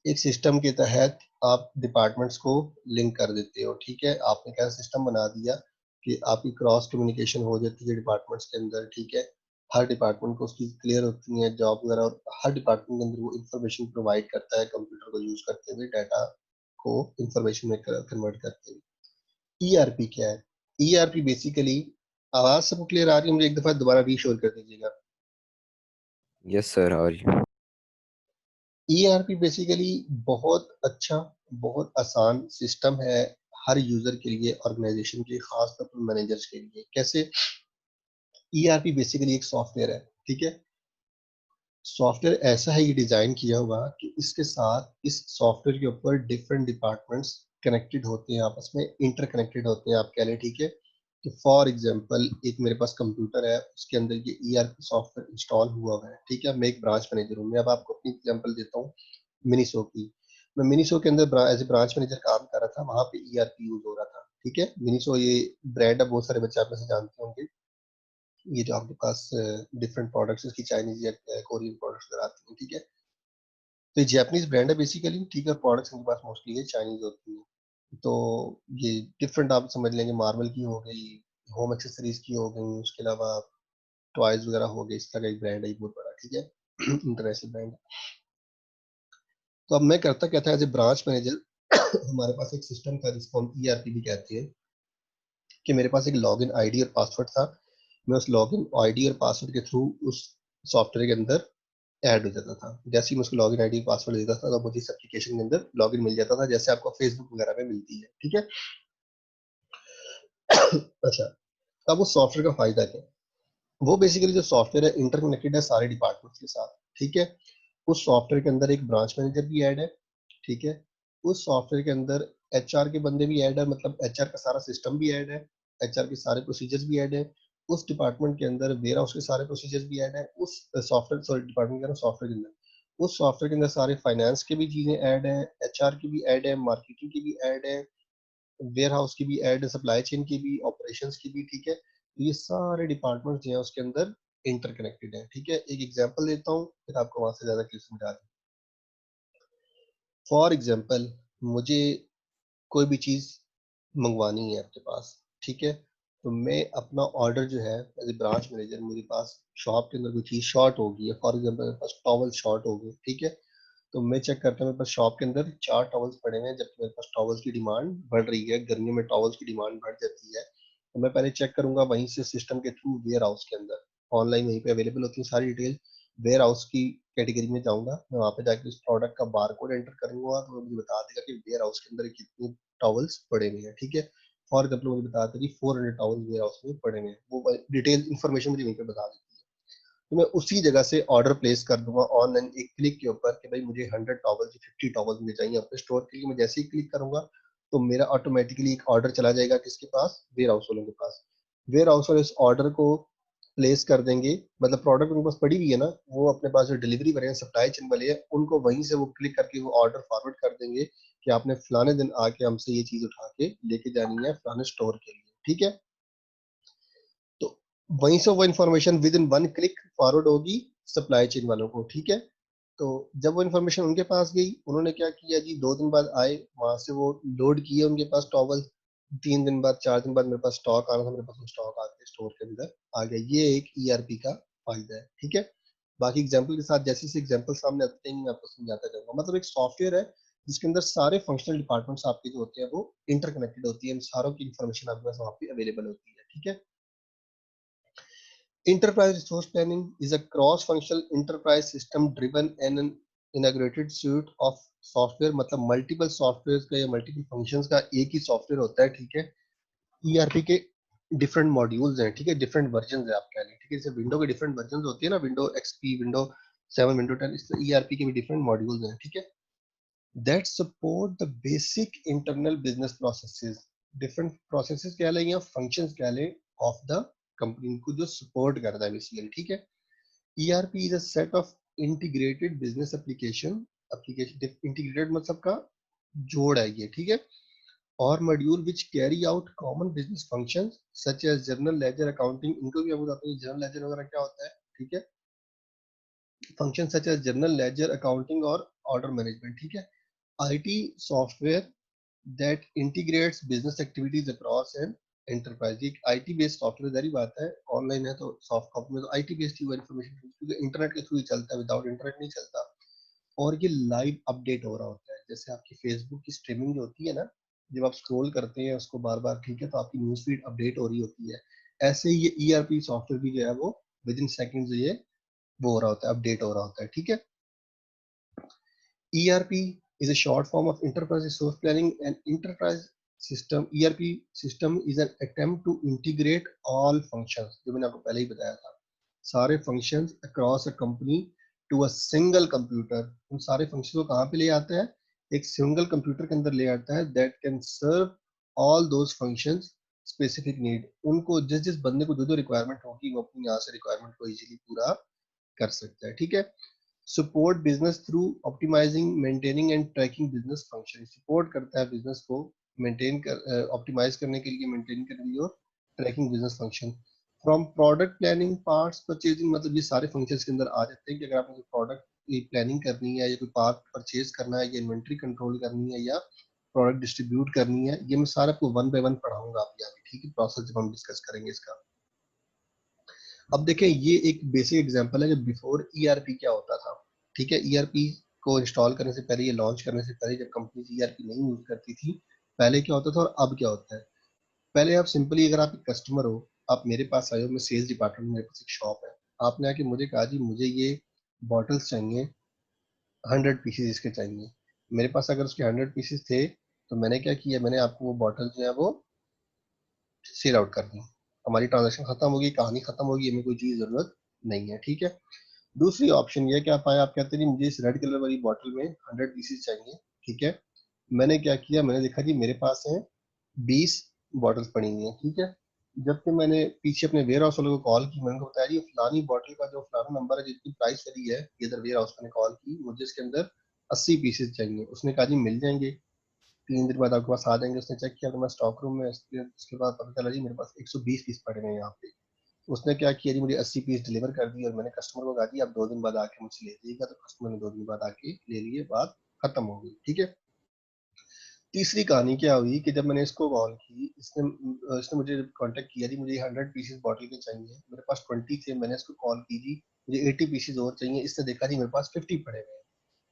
एक सिस्टम के तहत आप डिपार्टमेंट्स को लिंक कर देते हो, ठीक है। आपने क्या सिस्टम बना दिया कि आपकी क्रॉस कम्युनिकेशन हो जाती है डिपार्टमेंट्स के अंदर, ठीक है। हर डिपार्टमेंट को उसकी क्लियर होती है जॉब वगैरह, और हर डिपार्टमेंट के अंदर वो इंफॉर्मेशन प्रोवाइड करता है कंप्यूटर को यूज करते हुए, डाटा को इंफॉर्मेशन में कन्वर्ट करते हुए। ईआरपी क्या है? ईआरपी बेसिकली, आवाज सबको क्लियर आ रही है? मुझे एक दफा दोबारा रीशोर कर दीजिएगा। Yes, sir. How are you? ERP basically बहुत अच्छा, बहुत आसान सिस्टम है हर यूजर के लिए, ऑर्गेनाइजेशन के, खास तौर पर मैनेजर्स के लिए। कैसे? ईआरपी बेसिकली एक सॉफ्टवेयर है, ठीक है। सॉफ्टवेयर ऐसा है, ये डिजाइन किया हुआ कि इसके साथ, इस सॉफ्टवेयर के ऊपर डिफरेंट डिपार्टमेंट्स कनेक्टेड होते हैं आपस में, इंटरकनेक्टेड होते हैं आप कह लें, ठीक है। कि फॉर एग्जांपल एक मेरे पास कंप्यूटर है, उसके अंदर ये ईआरपी सॉफ्टवेयर इंस्टॉल हुआ हुआ है, ठीक है। मैं एक ब्रांच मैनेजर हूँ, मैं अब आपको अपनी एग्जांपल देता हूँ मिनीसो की। मैं मिनीसो के अंदर एज ए ब्रांच मैनेजर काम कर रहा था, वहाँ पे ईआरपी यूज हो रहा था, ठीक है। मिनीसो ये ब्रांड है, बहुत सारे बच्चे आप में से जानते होंगे। ये जो आपके पास डिफरेंट प्रोडक्ट्स इसकी चाइनीज या कोरियन प्रोडक्ट्स आती हैं, ठीक है। तो ये जैपनीज ब्रांड है बेसिकली, ठीक है। प्रोडक्ट्स इनके पास मोस्टली ये चाइनीज होती है। तो ये डिफरेंट आप समझ लेंगे, मार्वल की हो गई, होम एक्सेसरीज की हो गई, उसके अलावा टॉयज वगैरह हो गए, इस तरह का एक ब्रांड है, बहुत बड़ा, ठीक है। International brand. तो अब मैं करता क्या था एज ए ब्रांच मैनेजर, हमारे पास एक सिस्टम था जिसको हम ईआरपी भी कहते हैं, कि मेरे पास एक लॉगिन आईडी और पासवर्ड था। मैं उस लॉगिन आईडी और पासवर्ड के थ्रू उस सॉफ्टवेयर के अंदर ऐड हो जाता था। जैसे ही मैं उसको लॉगिन आईडी पासवर्ड देता था तो मुझे इस एप्लीकेशन के अंदर लॉगिन मिल जाता था, जैसे आपको फेसबुक वगैरह में मिलती है, ठीक है। अच्छा, अब उस सॉफ्टवेयर का फायदा क्या है? वो बेसिकली जो सॉफ्टवेयर है इंटरकनेक्टेड है सारे डिपार्टमेंट्स के साथ, ठीक है। उस सॉफ्टवेयर के अंदर एक ब्रांच मैनेजर भी ऐड है, ठीक है। उस सॉफ्टवेयर के अंदर एचआर के बंदे भी ऐड है, मतलब एचआर का सारा सिस्टम भी ऐड है, एचआर के सारे प्रोसीजर्स भी ऐड है। उस डिपार्टमेंट के अंदर वेयर हाउस के सारे प्रोसीजर्स भी ऐड है, उस सॉफ्टवेयर सॉरी डिपार्टमेंट के सॉफ्टवेयर के अंदर, उस सॉफ्टवेयर के अंदर सारे फाइनेंस के भी चीजें ऐड है, एचआर की भी ऐड है, मार्केटिंग की भी ऐड है, वेयर हाउस की भी ऐड है, सप्लाई चेन की भी, ऑपरेशंस की भी, ठीक है। तो ये सारे डिपार्टमेंट जो है उसके अंदर इंटरकनेक्टेड है, ठीक है। एक एग्जांपल देता हूँ, फिर आपको वहां से ज्यादा क्लियर समझा दूँ। फॉर एग्जांपल मुझे कोई भी चीज मंगवानी है आपके पास, ठीक है। तो मैं अपना ऑर्डर जो है एज ए ब्रांच मैनेजर, मेरे पास शॉप के अंदर कोई चीज शॉर्ट होगी है, फॉर एग्जांपल मेरे पास टॉवल शॉर्ट हो गए, ठीक है। तो मैं चेक करता हूँ मेरे पास शॉप के अंदर 4 टॉवल्स पड़े हुए हैं, जबकि मेरे पास टॉवल्स की डिमांड बढ़ रही है, गर्मियों में टॉवल्स की डिमांड बढ़ जाती है। तो मैं पहले चेक करूंगा वहीं से सिस्टम के थ्रू, वेयर हाउस के अंदर ऑनलाइन वहीं पे अवेलेबल होती है सारी डिटेल। वेयर हाउस की कैटेगरी में जाऊंगा, मैं वहाँ पे जाकर उस प्रोडक्ट का बारकोड एंटर करूंगा, तो वो मुझे बता देगा कि वेयर हाउस के अंदर कितनी टॉवल्स पड़े हुए हैं, ठीक है। फॉर एग्जाम्पल मुझे बता देगा कि 400 टॉवल्स वेयर हाउस में पड़े हुए हैं, वो डिटेल इन्फॉर्मेशन मुझे वहीं पे बता देती है। तो मैं उसी जगह से ऑर्डर प्लेस कर दूंगा ऑनलाइन एक क्लिक के ऊपर कि भाई मुझे 100 टॉवल्स 50 टॉवल्स मिल चाहिए अपने स्टोर के लिए। मैं जैसे ही क्लिक करूंगा तो मेरा ऑटोमेटिकली एक ऑर्डर चला जाएगा किसके पास, वेयर हाउस वालों के पास। वेयर हाउस वाले इस ऑर्डर को प्लेस कर देंगे, मतलब प्रोडक्ट उनके पास पड़ी हुई है ना, वो अपने पास जो डिलीवरी वाले हैं, सप्लाई चेन वाले हैं, उनको वहीं से वो क्लिक करके वो ऑर्डर फॉरवर्ड कर देंगे कि आपने फलाने दिन आके हमसे ये चीज उठा के लेके जानी है फलाने स्टोर के लिए, ठीक है। तो वहीं से वो information with in 1 click forward होगी सप्लाई चेन वालों को, ठीक है। तो जब वो इन्फॉर्मेशन उनके पास गई, उन्होंने क्या किया जी, 2 दिन बाद आए, वहां से वो लोड किए उनके पास टॉवल, 3 दिन बाद 4 दिन बाद मेरे पास स्टॉक आना था, मेरे पास स्टॉक आके स्टोर के अंदर आ गया। ये एक ईआरपी का फायदा है, ठीक है। बाकी एग्जाम्पल के साथ जैसे जैसे एग्जाम्पल सामने आते हैं मैं आपको समझाता जाऊंगा। मतलब एक सॉफ्टवेयर है जिसके अंदर सारे फंक्शनल डिपार्टमेंट्स आपके जो होते हैं वो इंटरकनेक्टेड होती है, सारों की इन्फॉर्मेशन आपके पास वहाँ पे अवेलेबल होती है, ठीक है। Enterprise resource planning is a cross-functional enterprise system driven in an integrated suite of software, मतलब मल्टीपल सॉफ्टवेयर का या मल्टीपल फंक्शंस का एक ही सॉफ्टवेयर होता है, ठीक है। ईआरपी के डिफरेंट मॉड्यूल्स हैं, ठीक है, डिफरेंट वर्जन है आप कह लें, ठीक है। जैसे विंडो के डिफरेंट वर्जन होती है ना, विंडो एक्सपी, विंडो 7, विंडो 10, इस ईआरपी के भी डिफरेंट मॉड्यूल्स हैं, ठीक है। That support the basic internal business processes, different processes कह लें या फंक्शंस कह लें ऑफ द कंपनी को जो सपोर्ट करता है बेसिकली, ठीक है। ERP is a set of integrated business application integrated मतलब का जोड़ है ये, ठीक है। और module which carry out common business functions such as journal ledger accounting, इनको भी हम बताते हैं journal ledger वगैरह क्या होता है, ठीक है। Function such as journal ledger accounting और order management, ठीक है। IT software that integrates business activities across an enterprise, एक IT बेस्ड सॉफ्टवेयर, जारी बात है ऑनलाइन है तो सॉफ्ट कॉपी में तो IT बेस्ड ही वो इन्फॉर्मेशन, क्योंकि इंटरनेट के थ्रू ही चलता है, विदाउट इंटरनेट नहीं चलता। और ये लाइव अपडेट हो रहा होता है, जैसे आपकी फेसबुक की स्ट्रीमिंग जो होती है ना, जब आप स्क्रॉल करते हैं उसको बार बार, ठीक है, तो आपकी न्यूज फीड अपडेट हो रही होती है। ऐसे ही ये ईआरपी सॉफ्टवेयर भी जो है वो विद इन सेकंड्स ये वो हो रहा होता है, अपडेट हो रहा होता है, ठीक है। ERP is a short form of Enterprise Resource Planning. An enterprise system, ERP system is an attempt to integrate all functions, जो मैंने आपको पहले ही बताया था, सारे functions across a company to a single computer। उन सारे functions को कहाँ पे ले आते हैं, एक सिंगल कंप्यूटर के अंदर ले आता है that can serve all those functions specific need. उनको जिस जिस बंदे को जो जो रिक्वायरमेंट होगी वो अपनी यहाँ से रिक्वायरमेंट को इजीली पूरा कर सकता है। ठीक है। Support business through optimising maintaining and tracking business function. Support करता है बिजनेस को मेंटेन कर ऑप्टिमाइज करने के लिए, मेंटेन करने के लिए और tracking business function. From product planning, parts purchasing, मतलब ये सारे फंक्शंस के अंदर आ जाते हैं कि अगर आपने कोई प्रोडक्ट की प्लानिंग करनी है या कोई पार्ट परचेज करना है या इन्वेंट्री कंट्रोल करनी है या प्रोडक्ट डिस्ट्रीब्यूट करनी है, ये मैं सारा आपको वन बाय वन पढ़ाऊंगा आपके आगे। ठीक है, प्रोसेस जब हम डिस्कस करेंगे इसका। अब देखें, ये एक बेसिक एग्जांपल है कि बिफोर ईआरपी क्या होता था। ठीक है, ईआरपी को इंस्टॉल करने से पहले या लॉन्च करने से पहले जब कंपनी ईआरपी नहीं यूज करती थी, पहले क्या होता था और अब क्या होता है। पहले आप सिंपली, अगर आप एक कस्टमर हो, आप मेरे पास आए हो, मैं सेल्स डिपार्टमेंट, मेरे पास एक शॉप है, आपने आके मुझे कहा जी मुझे ये बॉटल्स चाहिए, 100 पीसेज इसके चाहिए। मेरे पास अगर उसके 100 पीसेज थे तो मैंने क्या किया, मैंने आपको वो बॉटल जो है वो सेल आउट कर दी। हमारी ट्रांजेक्शन खत्म होगी, कहानी खत्म होगी, हमें कोई चीज जरूरत नहीं है। ठीक है। दूसरी ऑप्शन ये क्या पाया, आप कहते हैं मुझे इस रेड कलर वाली बॉटल में 100 पीसेज चाहिए। ठीक है। मैंने क्या किया, मैंने देखा जी मेरे पास है 20 बॉटल्स पड़ी हुई हैं। ठीक है। जबकि मैंने पीछे अपने वेयर हाउस वालों को कॉल की, मैंने उनको बताया जी फलानी बॉटल का जो फलाना नंबर है जिसकी प्राइस वाली है, इधर वेयर हाउस मैंने कॉल की, मुझे इसके अंदर 80 पीसेज चाहिए। उसने कहा जी मिल जाएंगे, 3 दिन बाद आपके पास आ जाएंगे। उसने चेक किया तो मैं स्टॉक रूम में, उसके बाद पता चला जी मेरे पास 120 पीस पड़े हुए हैं यहाँ पे। उसने क्या किया जी, मुझे 80 पीस डिलीवर कर दिए और मैंने कस्टमर को कहा जी आप 2 दिन बाद आके मुझसे ले जाइएगा। तो कस्टमर ने 2 दिन बाद आके ले लिए, बात खत्म हो गई। ठीक है। तीसरी कहानी क्या हुई कि जब मैंने इसको कॉल की, इसने मुझे कांटेक्ट किया जी मुझे 100 पीसेस बॉटल के चाहिए, मेरे पास 20 थे। मैंने इसको कॉल की जी मुझे 80 पीसेस और चाहिए। इसने देखा जी मेरे पास 50 पड़े हुए हैं।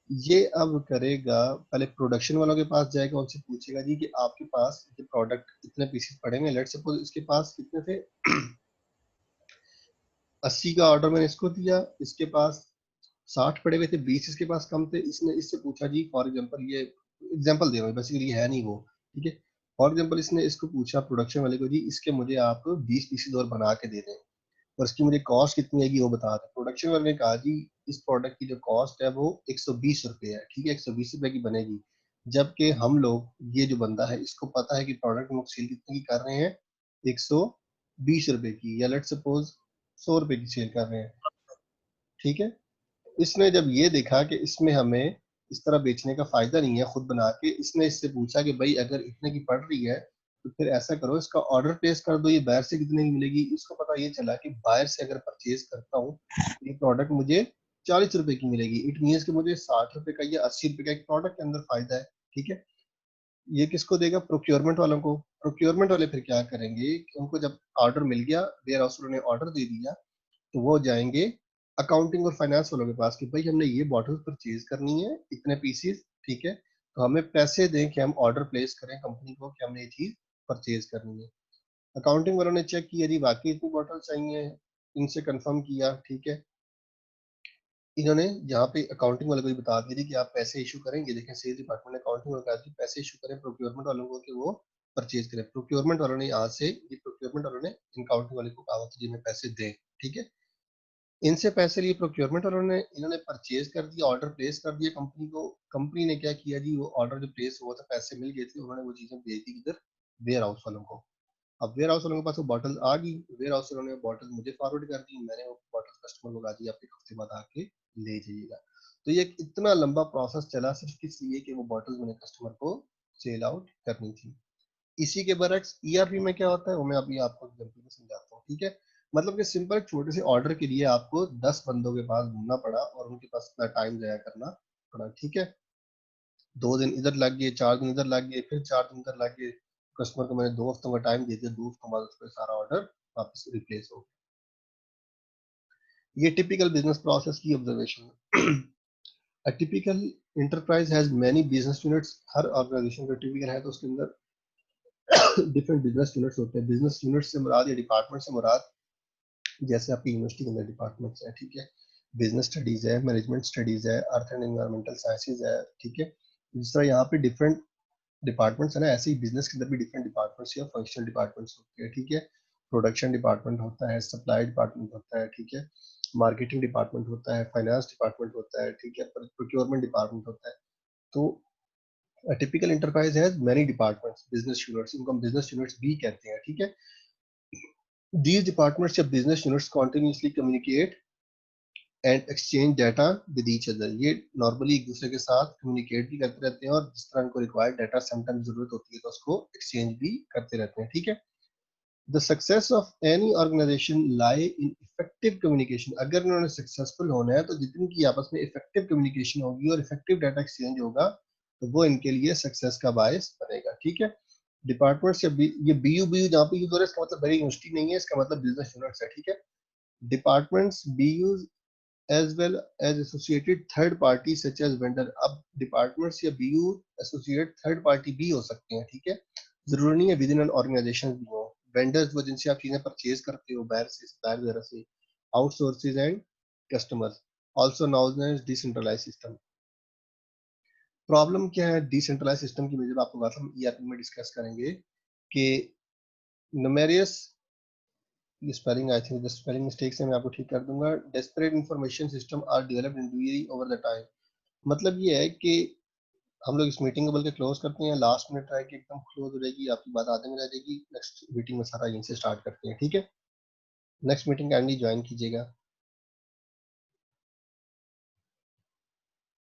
ये अब करेगा, पहले प्रोडक्शन वालों के पास जाएगा, उनसे पूछेगा जी कि आपके पास ये प्रोडक्ट इतने पीसेस पड़े हुए हैं। लेट्स सपोज इसके पास कितने थे 80 का ऑर्डर मैंने इसको दिया, इसके पास 60 पड़े हुए थे, 20 इसके पास कम थे। इसने इससे पूछा जी, फॉर एग्जांपल ये एग्जांपल दे रहा हूँ, बेसिकली है नहीं वो। ठीक है। फॉर एग्जांपल इसने इसको पूछा प्रोडक्शन वाले को जी इसके मुझे आप 20 पीसेज और बना के दे दें और इसकी मुझे कॉस्ट कितनी आएगी वो बता दें। प्रोडक्शन वाले ने कहा जी इस प्रोडक्ट की जो कॉस्ट है वो 120 रुपये है। ठीक है, 120 रुपये की बनेगी। जबकि हम लोग, ये जो बंदा है इसको पता है कि प्रोडक्ट हम सेल कितने की कर रहे हैं, 120 रुपये की, या लेट सपोज 100 रुपये की सेल कर रहे हैं। ठीक है। इसने जब ये देखा कि इसमें हमें इस तरह बेचने का फायदा नहीं है खुद बना के, इसने इससे पूछा कि भाई अगर इतने की पड़ रही है तो फिर ऐसा करो इसका ऑर्डर प्लेस कर दो, ये बाहर से कितने की मिलेगी। इसको पता ये चला कि बाहर से अगर परचेज करता हूँ ये प्रोडक्ट मुझे 40 रुपए की मिलेगी। इट मीन्स कि मुझे 60 रुपए का या 80 रुपए का एक प्रोडक्ट के अंदर फायदा है। ठीक है। ये किसको देगा, प्रोक्योरमेंट वालों को। प्रोक्योरमेंट वाले फिर क्या करेंगे कि उनको जब ऑर्डर मिल गया, वेयर हाउस ने ऑर्डर दे दिया, तो वो जाएंगे अकाउंटिंग और फाइनेंस वालों के पास कि भाई हमने ये बॉटल परचेज करनी है इतने पीसीज। ठीक है, तो हमें पैसे दें कि हम ऑर्डर प्लेस करें कंपनी को कि हमने ये चीज परचेज करनी है। अकाउंटिंग वालों ने चेक किया जी वाकई इतनी बॉटल चाहिए, इनसे कंफर्म किया। ठीक है। इन्होंने यहाँ पे अकाउंटिंग वाले को भी बता दिया कि आप पैसे इशू करेंगे। देखें, सेल्स डिपार्टमेंट ने अकाउंटिंग वालों को कहा कि पैसे इशू करें प्रोक्योरमेंट वालों को कि वो परचेज करें। प्रोक्योरमेंट वालों ने यहाँ से, ये प्रोक्योरमेंट वालों ने अकाउंटिंग वाले को कहा था जी हमें पैसे दें। ठीक है। इनसे पैसे लिए प्रोक्योरमेंट वालों ने, इन्होंने परचेज कर दिया, ऑर्डर प्लेस कर दिया कंपनी को। कंपनी ने क्या किया जी, वो ऑर्डर जो प्लेस हुआ था, पैसे मिल गए थे, उन्होंने वो चीजें भेज दी इधर वेयर हाउस वालों को। अब वेयर हाउस वालों के पास वो बॉटल आ गई, वेयर हाउस वालों ने बॉटल मुझे फॉरवर्ड कर दी, मैंने वो बॉटल कस्टमर को कहा दी आप एक हफ्ते बाद आके ले जाइएगा। तो ये एक इतना लंबा प्रोसेस चला सिर्फ किस लिए कि वो बॉटल मैंने कस्टमर को सेल आउट करनी थी। इसी के बरक्स ईआरपी में क्या होता है वो मैं अभी आपको एग्जांपल में समझाता हूँ। ठीक है। मतलब कि सिंपल छोटे से ऑर्डर के लिए आपको 10 बंदों के पास घूमना पड़ा और उनके पास इतना टाइम जाया करना पड़ा। ठीक है। 2 दिन इधर लग गए, 4 दिन इधर लग गए, फिर 4 दिन इधर लग गए। कस्टमर को मैंने 2 हफ्तों का टाइम दे दिया, 2 हफ्तों बाद उसका सारा ऑर्डर वापस रिप्लेस हो गया। ये टिपिकल बिजनेस प्रोसेस की observation. A typical enterprise has many business units. हर ऑर्गेनाइजेशन का टिपिकल है तो उसके अंदर डिफरेंट बिजनेस यूनिट्स होते हैं। बिजनेस यूनिट से मुराद या डिपार्टमेंट से मुराद जैसे आपकी यूनिवर्सिटी के अंदर डिपार्टमेंट्स हैं। ठीक है। बिजनेस स्टडीज है, मैनेजमेंट स्टडीज है, अर्थ एंड एनवायरमेंटल साइंसेज है। ठीक है। जिस तरह यहाँ पे डिफरेंट डिपार्टमेंट्स है ना, ऐसे ही बिजनेस के अंदर भी डिफरेंट डिपार्टमेंट्स या फंक्शनल डिपार्टमेंट्स होते हैं। ठीक है। प्रोडक्शन डिपार्टमेंट होता है, सप्लाई डिपार्टमेंट होता है। ठीक है। मार्केटिंग डिपार्टमेंट होता है, फाइनेंस डिपार्टमेंट होता है। ठीक है। प्रोक्योरमेंट डिपार्टमेंट होता है। तो typical enterprise has many departments, business units, इनको हम बिजनेस यूनिट्स भी कहते हैं, ठीक है। These departments या business units continuously communicate and exchange data with each other. ये नॉर्मली एक दूसरे के साथ कम्युनिकेट भी करते रहते हैं और जिस तरह उनको रिक्वायर्ड डाटा समटाइम्स जरूरत होती है तो उसको एक्सचेंज भी करते रहते हैं, ठीक है। The success of any organization lie in effective communication. अगर उन्होंने सक्सेसफुल होना है तो जितनी की आपस में इफेक्टिव कम्युनिकेशन होगी और इफेक्टिव डाटा एक्सचेंज होगा तो वो इनके लिए सक्सेस का बायस बनेगा, ठीक है। डिपार्टमेंट्स या ये बीयू जहाँ पे यूज हो रहा है इसका मतलब बड़ी यूनिवर्सिटी नहीं है, इसका मतलब बिजनेस यूनिट्स है, ठीक है। Departments BUs as well as associated third party such as vendor. अब डिपार्टमेंट्स या बीयू एसोसिएट थर्ड पार्टी भी हो सकते हैं, ठीक है। जरूरी नहीं है विद इन एन ऑर्गेनाइजेशन भी हो। वेंडर्स वो जिनसे आप चीजें परचेज करते हो बाहर से, सप्लायर वगैरह से। Outsources and customers also known as decentralised system. Problem क्या है डिसेंट्रलाइज्ड सिस्टम की, मैं जब आपको बात हम ईआरपी में डिस्कस करेंगे कि नुमेरियस, ये spelling I think the spelling mistakes है, मैं आपको ठीक कर दूंगा। Disparate information system are developed individually over the time. मतलब ये है कि हम लोग इस मीटिंग को बल्कि क्लोज करते हैं, लास्ट मिनट है कि एकदम क्लोज हो जाएगी, आपकी बात आधे में रह जाएगी, नेक्स्ट मीटिंग में सारा यहीं से स्टार्ट करते हैं, ठीक है। नेक्स्ट मीटिंग काइंडली ज्वाइन कीजिएगा।